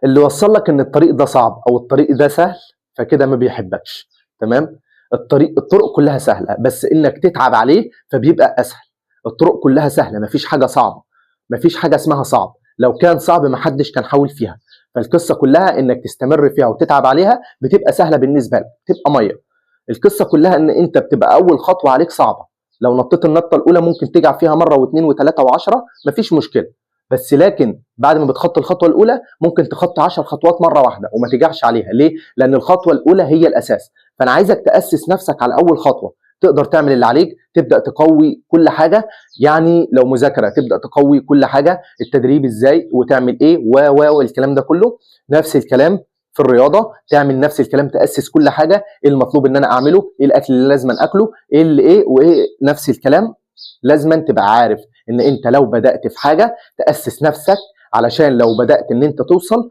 اللي وصل لك ان الطريق ده صعب او الطريق ده سهل فكده ما بيحبكش. تمام. الطرق كلها سهله، بس انك تتعب عليه فبيبقى اسهل. الطرق كلها سهله، مفيش حاجه صعبه، مفيش حاجه اسمها صعب. لو كان صعب محدش كان حاول فيها. فالقصه كلها انك تستمر فيها وتتعب عليها بتبقى سهله بالنسبه لك، تبقى ميه. القصه كلها ان انت بتبقى اول خطوه عليك صعبه. لو نطيت النطه الاولى ممكن تجع فيها مره واثنين وثلاثه وعشره، مفيش مشكله. بس لكن بعد ما بتخطي الخطوه الاولى ممكن تخطي 10 خطوات مره واحده وما تجعش عليها. ليه؟ لان الخطوه الاولى هي الاساس. فانا عايزك تاسس نفسك على اول خطوه، تقدر تعمل اللي عليك، تبدا تقوي كل حاجه. يعني لو مذاكره تبدا تقوي كل حاجه، التدريب ازاي وتعمل ايه والكلام ده كله. نفس الكلام في الرياضه، تعمل نفس الكلام، تاسس كل حاجه، ايه المطلوب ان انا اعمله، ايه الاكل اللي لازم اكله، ايه اللي ايه وايه، نفس الكلام. لازم تبقى عارف ان انت لو بدات في حاجه تاسس نفسك، علشان لو بدات ان انت توصل